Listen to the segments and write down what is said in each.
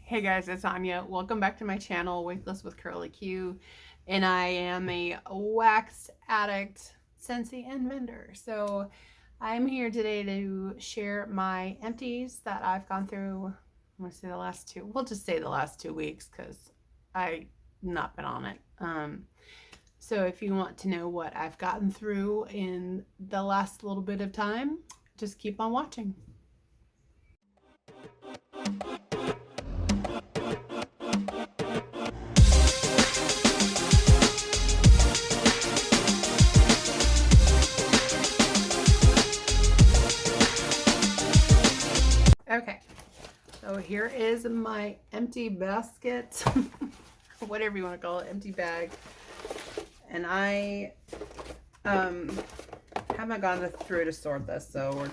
Hey guys, it's Anya. Welcome back to my channel, Weightless with Curly Q. And I am a wax addict, Scentsy, and vendor. So I'm here today to share my empties that I've gone through. I'm going to say the last two. We'll just say the last 2 weeks because I've not been on it. So if you want to know what I've gotten through in the last little bit of time, just keep on watching. Okay, so here is my empty basket, whatever you want to call it, empty bag. And I haven't gone through to sort this, so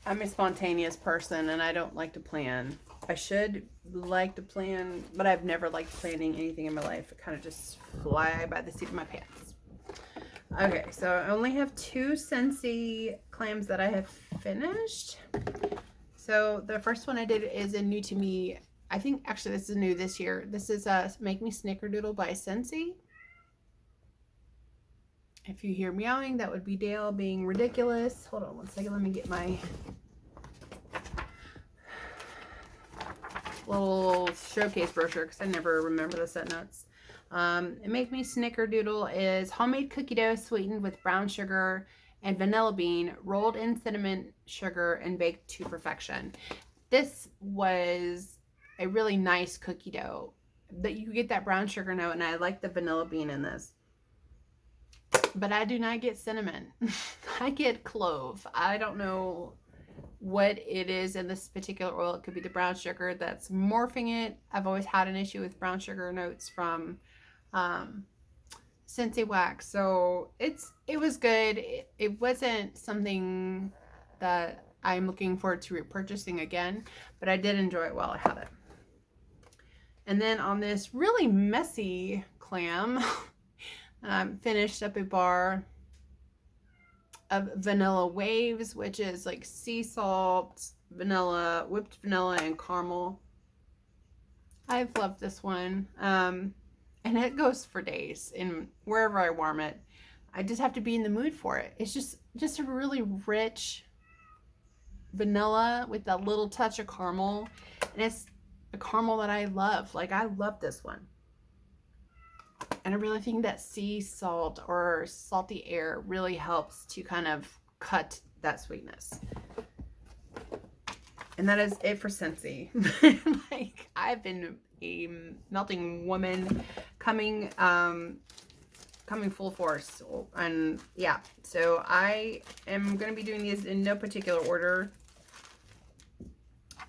I'm a spontaneous person and I don't like to plan. I should like to plan, but I've never liked planning anything in my life. It kind of just fly by the seat of my pants. Okay, so I only have 2 Scentsy clams that I have finished. So the first one I did is a new to me. I think actually this is new this year. This is Make Me Snickerdoodle by Scentsy. If you hear meowing, that would be Dale being ridiculous. Hold on one second, let me get my little showcase brochure because I never remember the set notes. Make Me Snickerdoodle is homemade cookie dough sweetened with brown sugar and vanilla bean, rolled in cinnamon sugar, and baked to perfection. This was a really nice cookie dough that you get that brown sugar note, and I like the vanilla bean in this. But I do not get cinnamon. I get clove. I don't know what it is in this particular oil. It could be the brown sugar that's morphing it. I've always had an issue with brown sugar notes from Scentsy wax, so it was good. It wasn't something that I'm looking forward to repurchasing again, but I did enjoy it while I had it. And then on this really messy clam, finished up a bar of vanilla waves, which is like sea salt, vanilla, whipped vanilla, and caramel. I've loved this one. And it goes for days, and wherever I warm it, I just have to be in the mood for it. It's just a really rich vanilla with that little touch of caramel, and it's a caramel that I love. Like, I love this one, and I really think that sea salt or salty air really helps to kind of cut that sweetness. And that is it for Scentsy. Like, I've been a melting woman coming full force, and yeah, so I am going to be doing these in no particular order.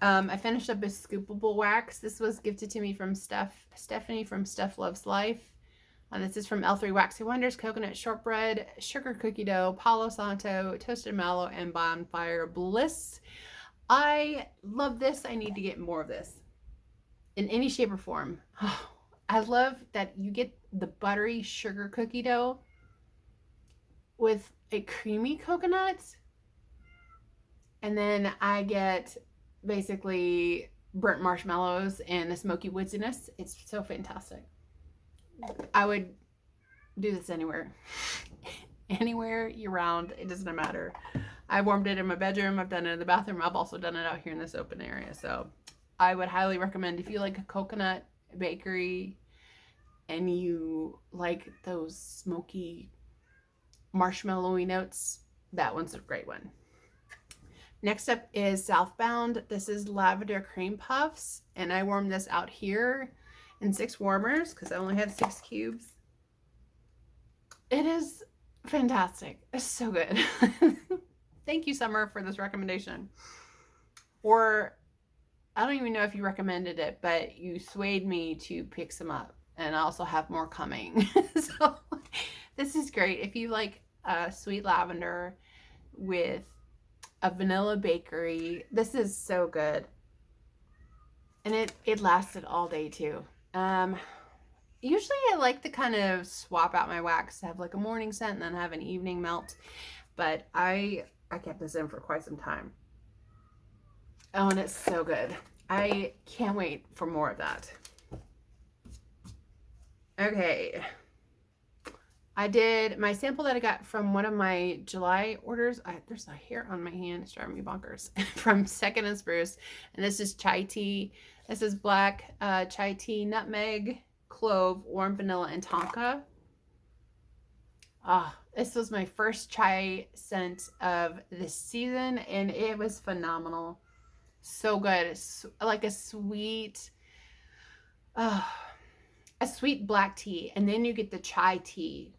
I finished up a scoopable wax. This was gifted to me from Stephanie from Steph Loves Life. This is from L3 Waxy Wonders, coconut shortbread, sugar cookie dough, Palo Santo, toasted mallow, and bonfire bliss. I love this. I need to get more of this in any shape or form. Oh, I love that you get the buttery sugar cookie dough with a creamy coconut, and then I get basically burnt marshmallows and a smoky woodsiness. It's so fantastic. I would do this anywhere. Anywhere year round, it doesn't matter. I warmed it in my bedroom, I've done it in the bathroom, I've also done it out here in this open area. So I would highly recommend, if you like a coconut bakery and you like those smoky marshmallowy notes, that one's a great one. Next up is Southbound. This is lavender cream puffs, and I warmed this out here in 6 warmers because I only have 6 cubes. It is fantastic. It's so good. Thank you, Summer, for this recommendation. Or I don't even know if you recommended it, but you swayed me to pick some up, and I also have more coming. So this is great. If you like sweet lavender with a vanilla bakery, this is so good. And it lasted all day too. Usually I like to kind of swap out my wax to have like a morning scent and then have an evening melt, but I kept this in for quite some time. Oh, and it's so good. I can't wait for more of that. Okay. I did my sample that I got from one of my July orders. There's a hair on my hand. It's driving me bonkers. From Second and Spruce. And this is chai tea. This is black chai tea, nutmeg, clove, warm vanilla, and tonka. Ah, this was my first chai scent of this season, and it was phenomenal. So good. It's like a sweet, uh, a sweet black tea, and then you get the chai tea,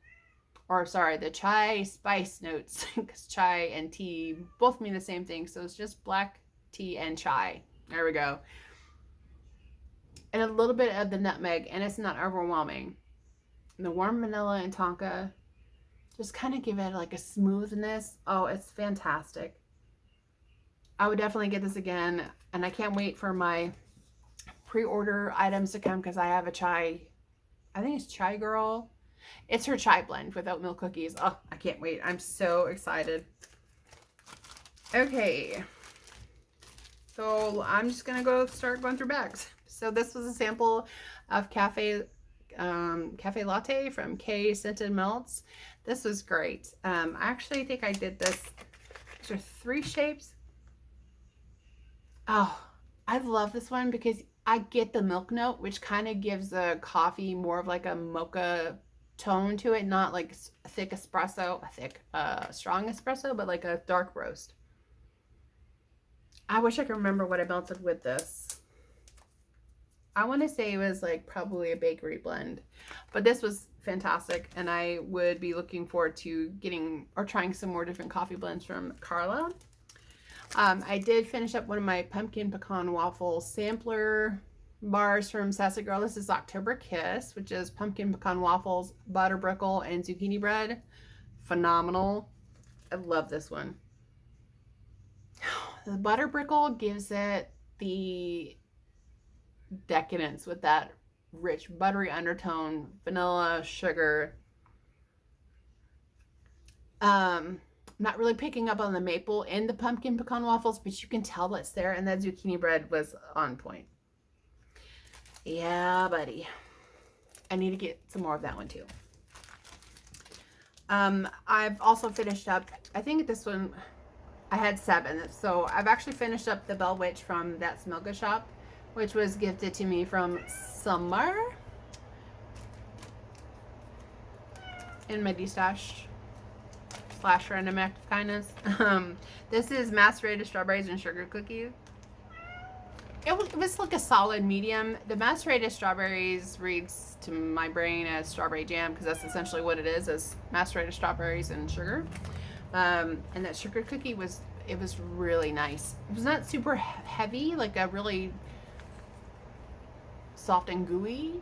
or sorry, the chai spice notes, because chai and tea both mean the same thing. So it's just black tea and chai. There we go. And a little bit of the nutmeg, and it's not overwhelming. And the warm vanilla and tonka just kind of give it like a smoothness. Oh, it's fantastic. I would definitely get this again, and I can't wait for my pre-order items to come, because I have a chai, I think it's Chai Girl. It's her chai blend with oatmeal cookies. Oh, I can't wait. I'm so excited. Okay. So I'm just going to start going through bags. So this was a sample of Cafe Latte from K Scented Melts. This was great. I actually think I did this. These are 3 shapes. Oh, I love this one because I get the milk note, which kind of gives the coffee more of like a mocha tone to it, not like a thick espresso, strong espresso, but like a dark roast. I wish I could remember what I melted with this. I want to say it was like probably a bakery blend, but this was fantastic, and I would be looking forward to getting or trying some more different coffee blends from Carla. I did finish up one of my pumpkin pecan waffle sampler bars from Sassy Girl. This is October Kiss, which is pumpkin pecan waffles, butter brickle, and zucchini bread. Phenomenal. I love this one. The butter brickle gives it the decadence with that rich buttery undertone, vanilla, sugar. Not really picking up on the maple in the pumpkin pecan waffles, but you can tell that's there, and that zucchini bread was on point. Yeah, buddy. I need to get some more of that one too. I've also finished up, I think this one, I had 7. So I've actually finished up the Bell Witch from That Smell Good Shop, which was gifted to me from Summer in my D-stash / random act of kindness. This is macerated strawberries and sugar cookies. It was like a solid medium. The macerated strawberries reads to my brain as strawberry jam, because that's essentially what it is macerated strawberries and sugar. And that sugar cookie was really nice. It was not super heavy, like a really soft and gooey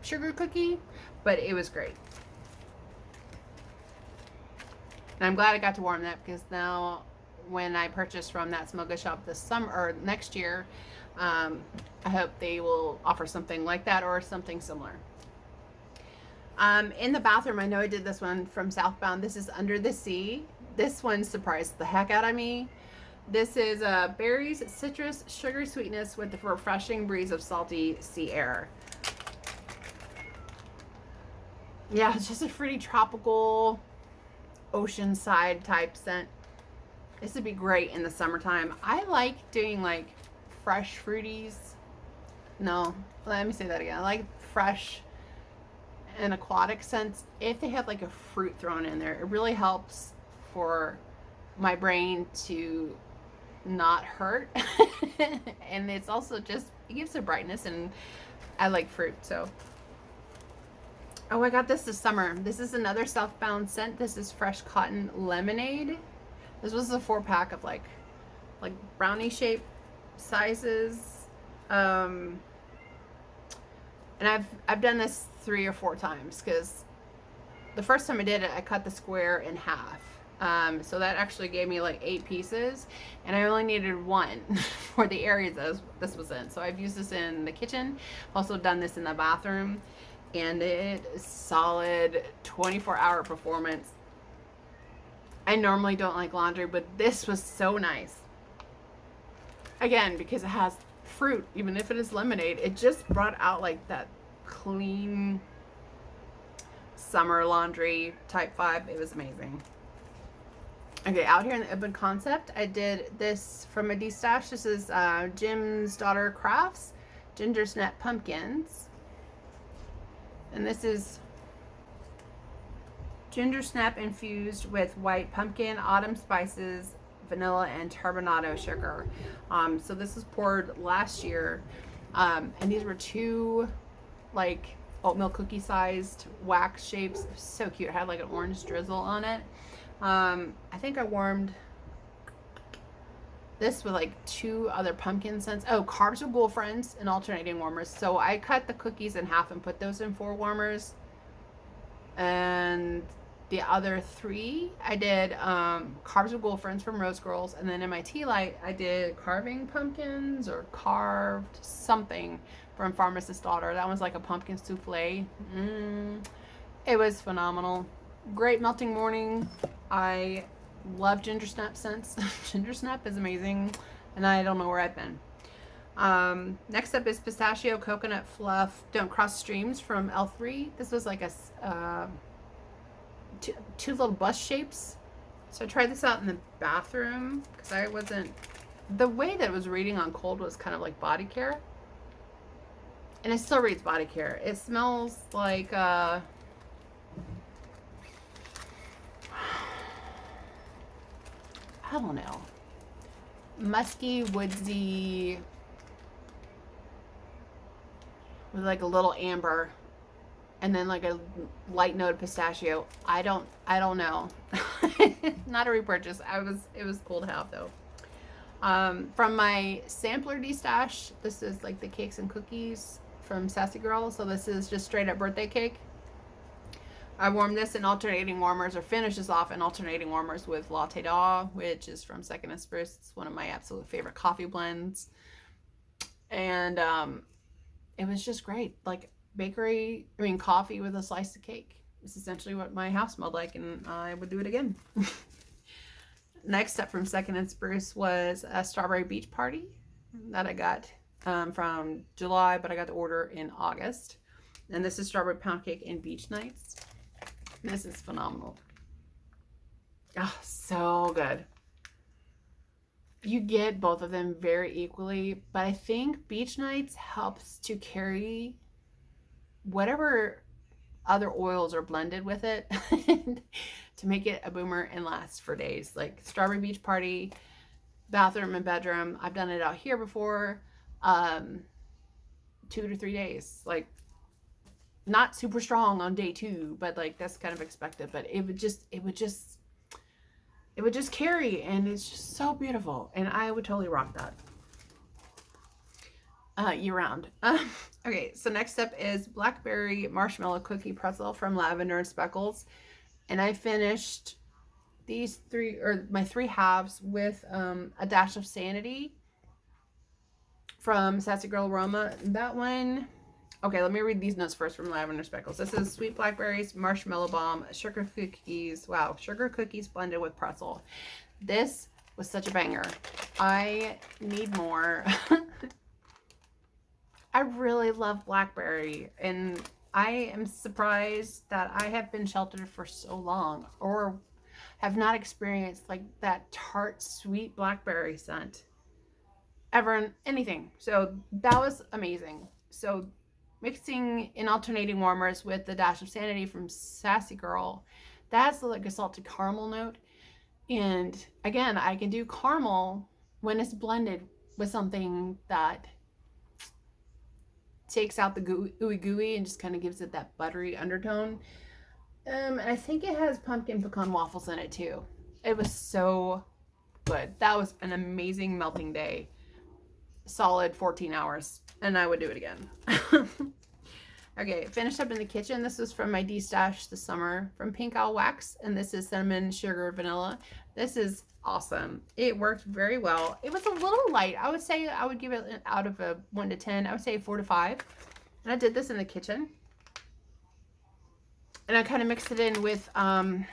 sugar cookie, but it was great. And I'm glad I got to warm that, because now when I purchase from That Smell Good Shop this summer or next year, I hope they will offer something like that or something similar. In the bathroom, I know I did this one from Southbound. This is Under the Sea. This one surprised the heck out of me. This is berries, citrus, sugar sweetness with the refreshing breeze of salty sea air. Yeah, it's just a fruity tropical oceanside type scent. This would be great in the summertime. I like doing like fresh fruities. No, let me say that again. I like fresh and aquatic scents if they have like a fruit thrown in there. It really helps for my brain to not hurt. And it's also just, it gives a brightness, and I like fruit. So oh, I got this summer. This is another Southbound scent. This is Fresh Cotton Lemonade. This was a 4-pack of like brownie shape sizes. And I've done this 3 or 4 times, because the first time I did it, I cut the square in half. So that actually gave me like 8 pieces, and I only needed 1 for the area that this was in. So I've used this in the kitchen, also done this in the bathroom, and it is solid 24-hour performance. I normally don't like laundry, but this was so nice. again, because it has fruit, even if it is lemonade, it just brought out like that clean summer laundry type vibe. It was amazing. Okay, out here in the Open Concept, I did this from a D-Stash. This is Jim's Daughter Crafts Ginger Snap Pumpkins. And this is ginger snap infused with white pumpkin, autumn spices, vanilla, and turbinado sugar. So this was poured last year. And these were 2 like oatmeal cookie sized wax shapes. So cute. It had like an orange drizzle on it. I think I warmed this with like 2 other pumpkin scents. Oh, carbs with girlfriends and alternating warmers. So I cut the cookies in half and put those in 4 warmers. And the other 3, I did carbs with girlfriends from Rose Girls. And then in my tea light, I did carving pumpkins or carved something from Pharmacist's Daughter. That one's like a pumpkin souffle. It was phenomenal. Great melting morning. I love ginger snap scents. Ginger snap is amazing, and I don't know where I've been. Next up is pistachio coconut fluff Don't Cross Streams from L3. This was like a 2 little bus shapes. So I tried this out in the bathroom because I wasn't, the way that it was reading on cold was kind of like body care, and it still reads body care. It smells like I don't know, musky, woodsy, with like a little amber, and then like a light note of pistachio. I don't know. Not a repurchase. It was cool to have though. From my sampler D-Stash, this is like the cakes and cookies from Sassy Girl. So this is just straight up birthday cake. I warmed this in alternating warmers, or finished this off in alternating warmers with Latte Da, which is from Second Espresso. It's one of my absolute favorite coffee blends. And it was just great. Like coffee with a slice of cake. It's essentially what my house smelled like, and I would do it again. Next up from Second Espresso was a strawberry beach party that I got from July, but I got the order in August. And this is strawberry pound cake and beach nights. This is phenomenal. Oh, so good. You get both of them very equally, but I think beach nights helps to carry whatever other oils are blended with it to make it a boomer and last for days. Like strawberry beach party, bathroom and bedroom. I've done it out here before. 2 to 3 days. Like, not super strong on day 2, but like that's kind of expected. But it would just carry, and it's just so beautiful, and I would totally rock that year round. Okay, so next up is blackberry marshmallow cookie pretzel from Lavender and Speckles, and I finished these 3, or my 3 halves, with a dash of Sanity from Sassy Girl Aroma. That one. Okay, let me read these notes first from Lavender Speckles. This is sweet blackberries, marshmallow bomb, sugar cookies. Wow, sugar cookies blended with pretzel. This was such a banger. I need more. I really love blackberry, and I am surprised that I have been sheltered for so long, or have not experienced like that tart, sweet blackberry scent ever in anything. So that was amazing. So mixing in alternating warmers with the dash of Sanity from Sassy Girl, that's like a salted caramel note. And again, I can do caramel when it's blended with something that takes out the ooey gooey and just kind of gives it that buttery undertone. And I think it has pumpkin pecan waffles in it too. It was so good. That was an amazing melting day. Solid 14 hours, and I would do it again. Okay, finished up in the kitchen. This was from my D-Stash this summer from Pink Owl Wax, and this is cinnamon, sugar, vanilla. This is awesome. It worked very well. It was a little light. I would say I would give it, out of a 1 to 10, I would say 4 to 5. And I did this in the kitchen. And I kind of mixed it in with one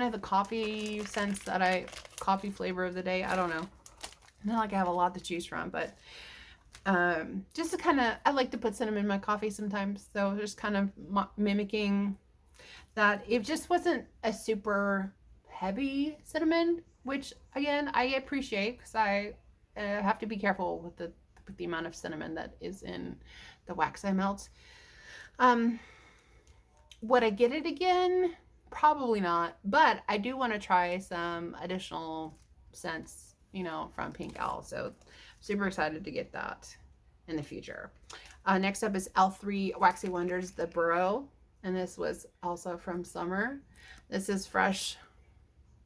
of the coffee scents that coffee flavor of the day. I don't know. Not like I have a lot to choose from, but just to kind of, I like to put cinnamon in my coffee sometimes. So just kind of mimicking that. It just wasn't a super heavy cinnamon, which again, I appreciate because I have to be careful with the amount of cinnamon that is in the wax I melt. Would I get it again? Probably not, but I do want to try some additional scents, you know, from Pink Owl. So super excited to get that in the future. Next up is L3 Waxy Wonders, the Burrow. And this was also from summer. This is fresh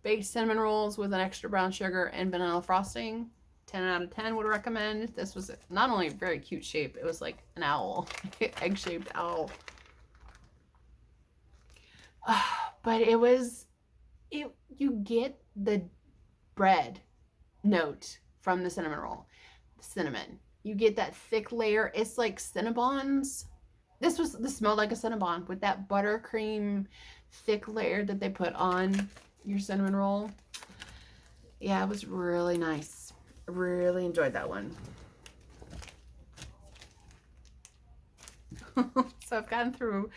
baked cinnamon rolls with an extra brown sugar and vanilla frosting. 10 out of 10 would recommend. This was not only a very cute shape, it was like an owl, egg-shaped owl. But you get the bread note from the cinnamon roll. Cinnamon. You get that thick layer. It's like Cinnabons. This smelled like a Cinnabon with that buttercream thick layer that they put on your cinnamon roll. Yeah, it was really nice. I really enjoyed that one. So I've gotten through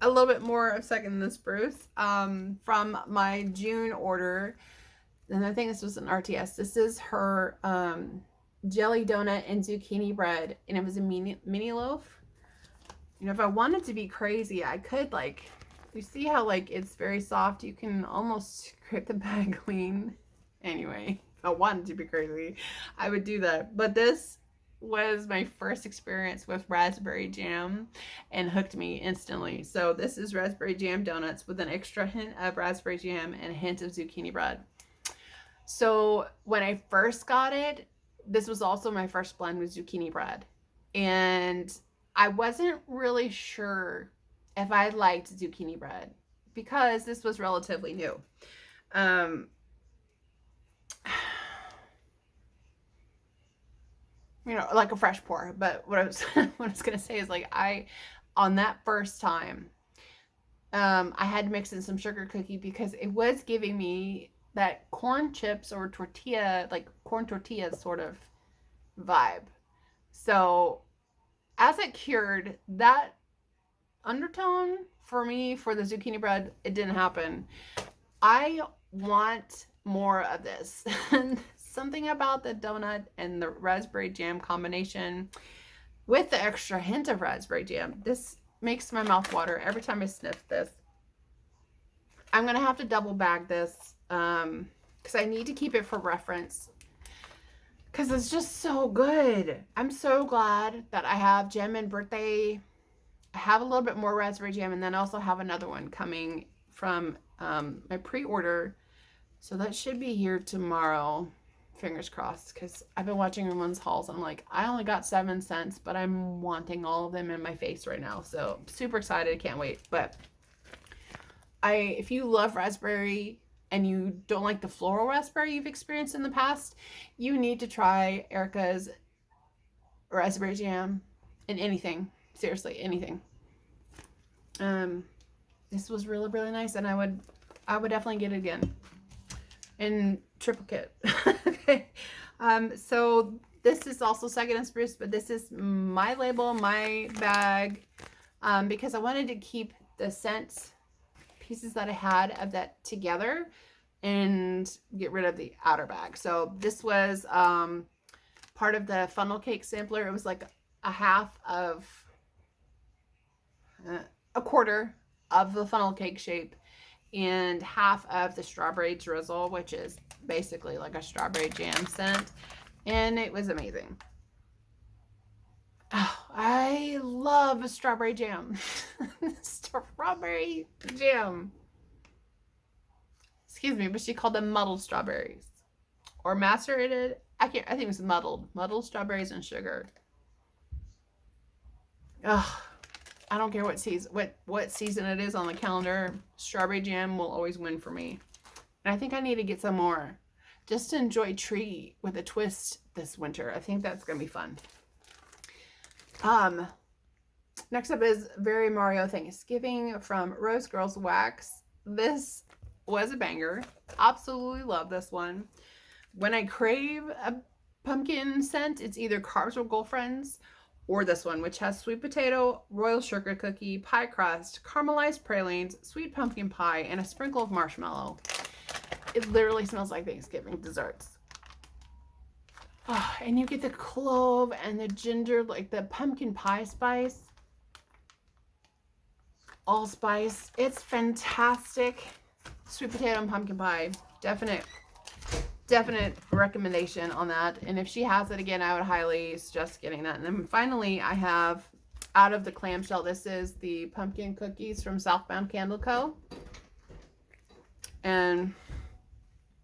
a little bit more of Second and the Spruce from my June order. And I think this was an RTS. This is her jelly donut and zucchini bread. And it was a mini loaf. You know, if I wanted to be crazy, I could, like, you see how, like, it's very soft? You can almost scrape the bag clean. Anyway, if I wanted to be crazy, I would do that. But this was my first experience with raspberry jam and hooked me instantly. So this is raspberry jam donuts with an extra hint of raspberry jam and a hint of zucchini bread. So when I first got it, this was also my first blend with zucchini bread. And I wasn't really sure if I liked zucchini bread because this was relatively new. You know, like a fresh pour. But what I was gonna say is, like, on that first time, I had to mix in some sugar cookie because it was giving me that corn chips or tortilla, like corn tortillas sort of vibe. So as it cured, that undertone for me for the zucchini bread, it didn't happen. I want more of this. Something about the donut and the raspberry jam combination with the extra hint of raspberry jam, this makes my mouth water every time I sniff this. I'm gonna have to double bag this because I need to keep it for reference because it's just so good. I'm so glad that I have Gem and Birthday. I have a little bit more raspberry jam, and then I also have another one coming from my pre-order. So that should be here tomorrow. Fingers crossed, because I've been watching everyone's hauls. I'm like, I only got 7 cents, but I'm wanting all of them in my face right now. So super excited. Can't wait. But if you love raspberry and you don't like the floral raspberry you've experienced in the past, you need to try Erica's raspberry jam and anything. Seriously, anything. This was really, really nice, and I would definitely get it again in triplicate. Okay. So this is also Second and Spruce, but this is my label, my bag, because I wanted to keep the scent pieces that I had of that together and get rid of the outer bag. So this was part of the funnel cake sampler. It was like a quarter of the funnel cake shape and half of the strawberry drizzle, which is basically like a strawberry jam scent, and it was amazing. Oh, I love strawberry jam. Strawberry jam. Excuse me, but she called them muddled strawberries or macerated. I think it was muddled strawberries and sugar. Ugh. I don't care what season it is on the calendar. Strawberry jam will always win for me. And I think I need to get some more just to enjoy tree with a twist this winter. I think that's going to be fun. Next up is Very Mario Thanksgiving from Rose Girls Wax. This was a banger. Absolutely love this one. When I crave a pumpkin scent. It's either Carbs with Girlfriends or this one, which has sweet potato, royal sugar cookie, pie crust, caramelized pralines, sweet pumpkin pie, and a sprinkle of marshmallow. It literally smells like Thanksgiving desserts. Oh, and you get the clove and the ginger, like the pumpkin pie spice. Allspice. It's fantastic. Sweet potato and pumpkin pie. Definite recommendation on that. And if she has it again, I would highly suggest getting that. And then finally, I have out of the clamshell, this is the pumpkin cookies from Southbound Candle Co. And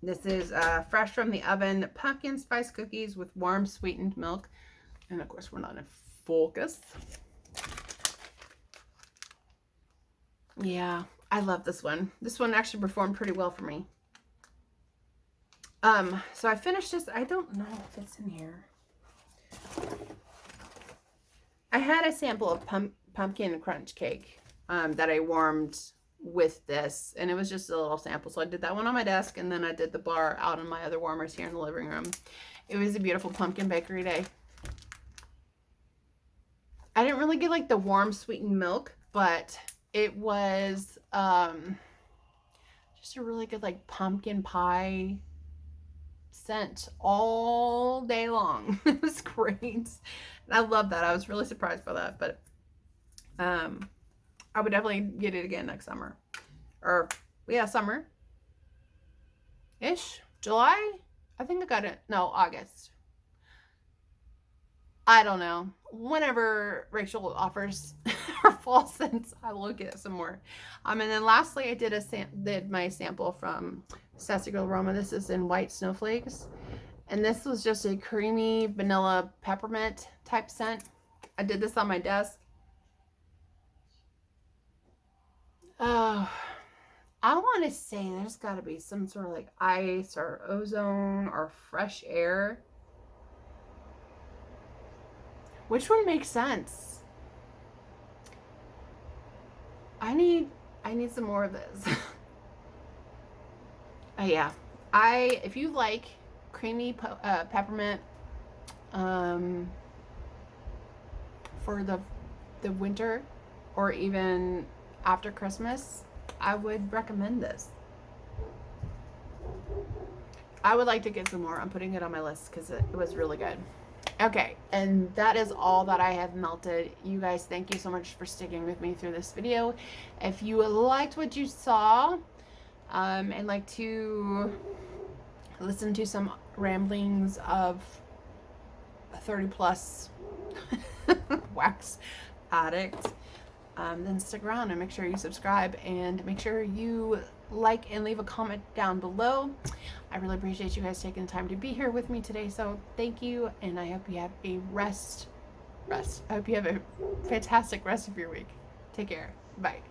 this is fresh from the oven pumpkin spice cookies with warm sweetened milk. And of course, we're not in focus. Yeah, I love this one. This one actually performed pretty well for me. So I finished this. I don't know if it's in here. I had a sample of pumpkin crunch cake that I warmed with this, and it was just a little sample. So I did that one on my desk, and then I did the bar out on my other warmers here in the living room. It was a beautiful pumpkin bakery day. I didn't really get like the warm sweetened milk, but it was just a really good like pumpkin pie scent all day long. It was great. And I love that. I was really surprised by that, but I would definitely get it again next summer. Or yeah, summer ish. July, I think I got it. No, August. I don't know. Whenever Rachel offers her fall scents, I will get some more. And then lastly, I did my sample from Sassy Girl Aroma. This is in White Snowflakes. And this was just a creamy vanilla peppermint type scent. I did this on my desk. Oh, I want to say there's got to be some sort of like ice or ozone or fresh air. Which one makes sense? I need some more of this. Oh yeah. If you like creamy peppermint for the winter or even after Christmas, I would recommend this. I would like to get some more. I'm putting it on my list because it was really good. Okay, and that is all that I have melted. You guys, thank you so much for sticking with me through this video. If you liked what you saw and like to listen to some ramblings of a 30+ wax addict, then stick around and make sure you subscribe and make sure you like and leave a comment down below. I really appreciate you guys taking the time to be here with me today, so thank you, and I hope you have a I hope you have a fantastic rest of your week. Take care. Bye.